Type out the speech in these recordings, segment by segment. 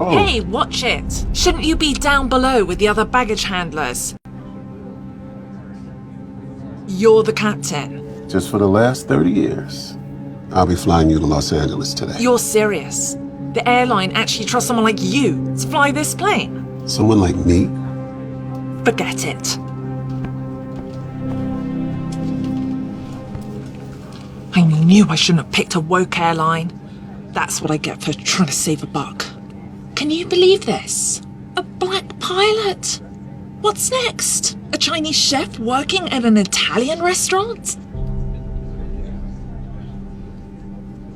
Oh. Hey, watch it. Shouldn't you be down below with the other baggage handlers? You're the captain. Just for the last 30 years. I'll be flying you to Los Angeles today. You're serious? The airline actually trusts someone like you to fly this plane? Someone like me? Forget it. I knew I shouldn't have picked a woke airline. That's what I get for trying to save a buck. Can you believe this? A black pilot? What's next? A Chinese chef working at an Italian restaurant?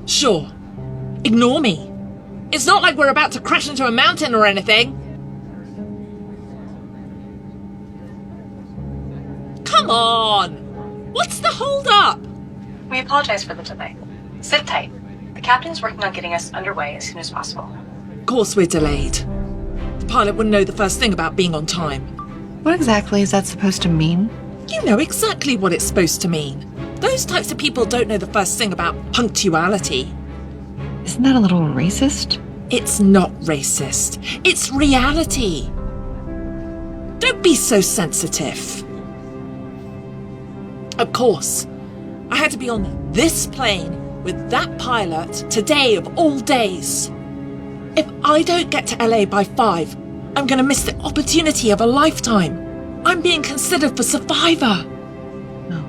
Sure. Ignore me. It's not like we're about to crash into a mountain or anything. Come on! What's the hold-up? We apologize for the delay. Sit tight. The captain's working on getting us underway as soon as possible. Of course we're delayed. The pilot wouldn't know the first thing about being on time. What exactly is that supposed to mean? You know exactly what it's supposed to mean. Those types of people don't know the first thing about punctuality. Isn't that a little racist? It's not racist. It's reality. Don't be so sensitive. Of course, I had to be on this plane with that pilot today of all days. If I don't get to LA by 5, I'm going to miss the opportunity of a lifetime. I'm being considered for Survivor. No.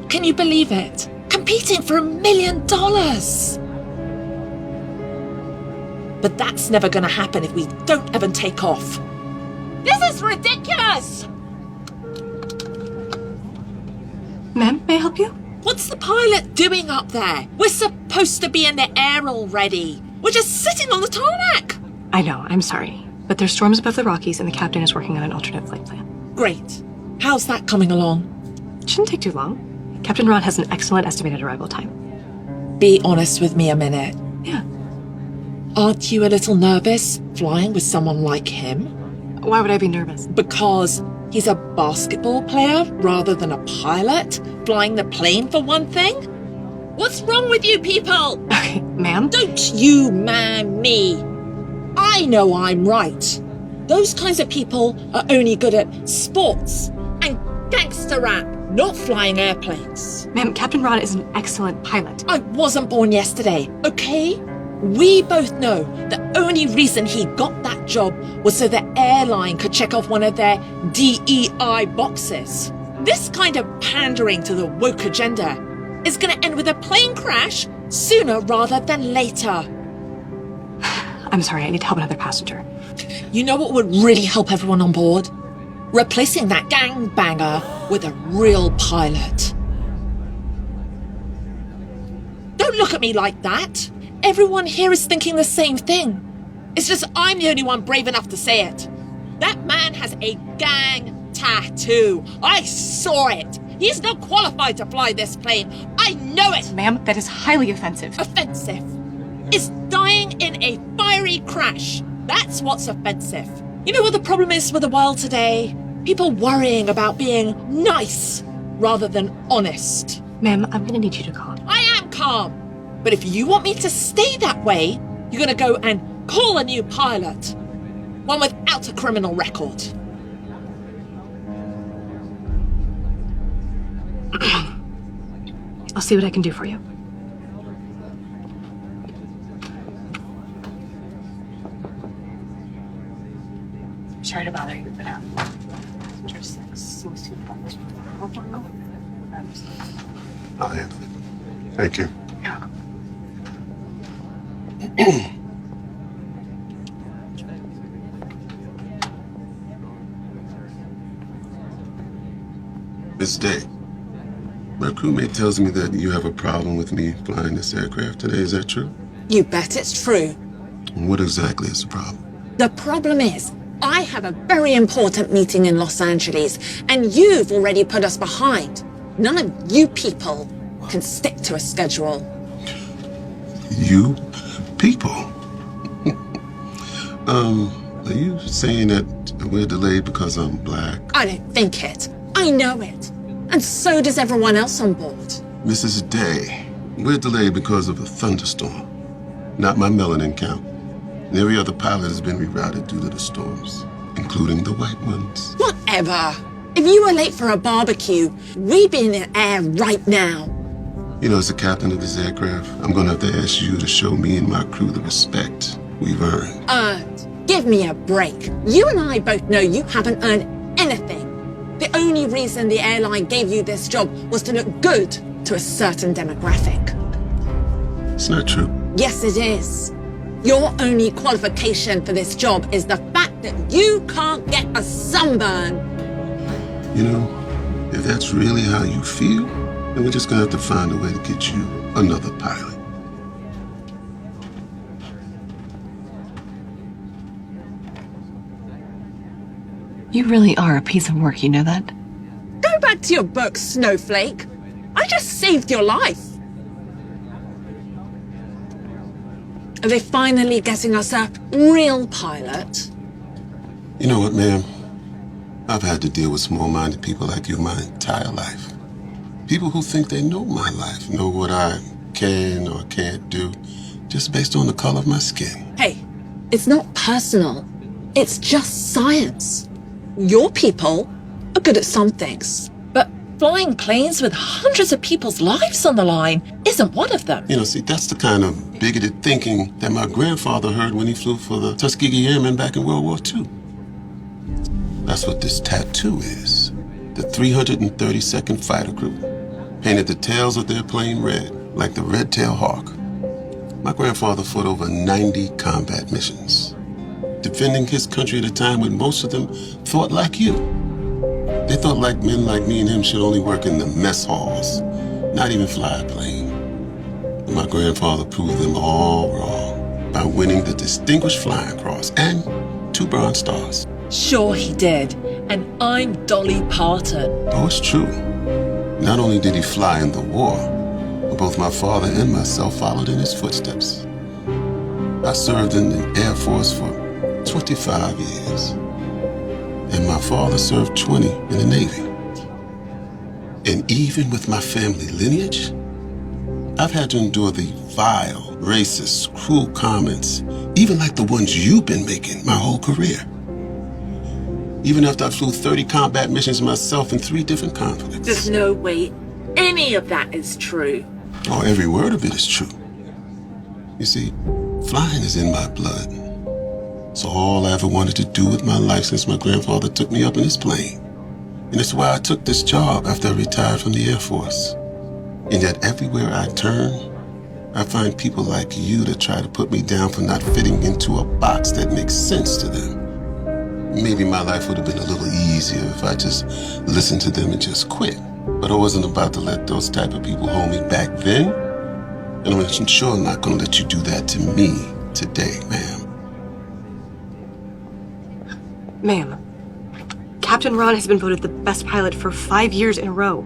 Can you believe it? Competing for $1 million. But that's never going to happen if we don't even take off. This is ridiculous! Ma'am, may I help you? What's the pilot doing up there? We're supposed to be in the air already. We're just sitting on the tarmac. I know, I'm sorry. But there's storms above the Rockies and the captain is working on an alternate flight plan. Great. How's that coming along? It shouldn't take too long. Captain Ron has an excellent estimated arrival time. Be honest with me a minute. Yeah. Aren't you a little nervous flying with someone like him? Why would I be nervous? Because he's a basketball player rather than a pilot, flying the plane for one thing? What's wrong with you people? Okay, ma'am? Don't you man me. I know I'm right. Those kinds of people are only good at sports and gangster rap, not flying airplanes. Ma'am, Captain Ron is an excellent pilot. I wasn't born yesterday, okay? We both know the only reason he got that job was so the airline could check off one of their DEI boxes. This kind of pandering to the woke agenda is going to end with a plane crash sooner rather than later. I'm sorry, I need to help another passenger. You know what would really help everyone on board? Replacing that gangbanger with a real pilot. Don't look at me like that. Everyone here is thinking the same thing. It's just I'm the only one brave enough to say it. That man has a gang tattoo. I saw it. He's not qualified to fly this plane. I know it. Ma'am, that is highly offensive. Offensive is dying in a fiery crash. That's what's offensive. You know what the problem is with the world today? People worrying about being nice rather than honest. Ma'am, I'm gonna need you to calm. I am calm. But if you want me to stay that way, you're gonna go and call a new pilot. One without a criminal record. I'll see what I can do for you. Sorry to bother you, but I'll handle it. Thank you. Miss Day, my crewmate tells me that you have a problem with me flying this aircraft today. Is that true? You bet it's true. What exactly is the problem? The problem is, I have a very important meeting in Los Angeles, and you've already put us behind. None of you people can stick to a schedule. You people? Are you saying that we're delayed because I'm black? I don't think it. I know it. And so does everyone else on board. Mrs. Day, we're delayed because of a thunderstorm. Not my melanin count. And every other pilot has been rerouted due to the storms, including the white ones. Whatever. If you were late for a barbecue, we'd be in the air right now. You know, as the captain of this aircraft, I'm gonna have to ask you to show me and my crew the respect we've earned. Earned. Give me a break. You and I both know you haven't earned anything. The only reason the airline gave you this job was to look good to a certain demographic. It's not true. Yes, it is. Your only qualification for this job is the fact that you can't get a sunburn. You know, if that's really how you feel, then we're just gonna have to find a way to get you another pilot. You really are a piece of work, you know that? Go back to your book, Snowflake. I just saved your life. Are they finally getting us a real pilot? You know what, ma'am? I've had to deal with small-minded people like you my entire life. People who think they know my life, know what I can or can't do, just based on the color of my skin. Hey, it's not personal. It's just science. Your people are good at some things. But flying planes with hundreds of people's lives on the line isn't one of them. You know, see, that's the kind of bigoted thinking that my grandfather heard when he flew for the Tuskegee Airmen back in World War II. That's what this tattoo is. The 332nd Fighter Group painted the tails of their plane red, like the red-tailed hawk. My grandfather fought over 90 combat missions, defending his country at a time when most of them thought like you. They thought like men like me and him should only work in the mess halls, not even fly a plane. But my grandfather proved them all wrong by winning the Distinguished Flying Cross and 2 Bronze Stars. Sure he did. And I'm Dolly Parton. Oh, it's true. Not only did he fly in the war, but both my father and myself followed in his footsteps. I served in the Air Force for 25 years, and my father served 20 in the Navy. And even with my family lineage, I've had to endure the vile, racist, cruel comments, even like the ones you've been making my whole career. Even after I flew 30 combat missions myself in 3 different conflicts. There's no way any of that is true. Oh, every word of it is true. You see, flying is in my blood. So all I ever wanted to do with my life since my grandfather took me up in his plane. And it's why I took this job after I retired from the Air Force. And yet everywhere I turn, I find people like you that try to put me down for not fitting into a box that makes sense to them. Maybe my life would have been a little easier if I just listened to them and just quit. But I wasn't about to let those type of people hold me back then. And I'm sure I'm not going to let you do that to me today, ma'am. Ma'am, Captain Ron has been voted the best pilot for 5 years in a row.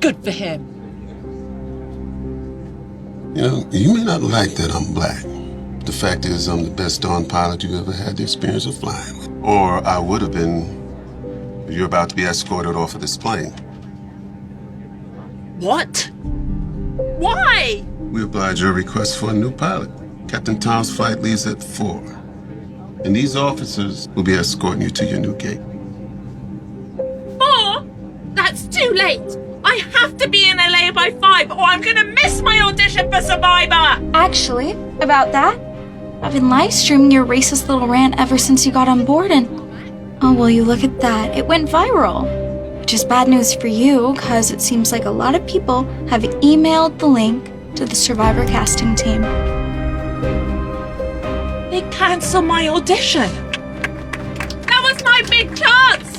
Good for him. You know, you may not like that I'm black. The fact is, I'm the best darn pilot you ever had the experience of flying with. Or I would have been if you're about to be escorted off of this plane. What? Why? We oblige your request for a new pilot. Captain Tom's flight leaves at 4. And these officers will be escorting you to your new gate. 4? That's too late. I have to be in LA by 5 or I'm gonna miss my audition for Survivor. Actually, about that, I've been live streaming your racist little rant ever since you got on board, and oh, well, you look at that, it went viral. Which is bad news for you, because it seems like a lot of people have emailed the link to the Survivor casting team. They canceled my audition. That was my big chance.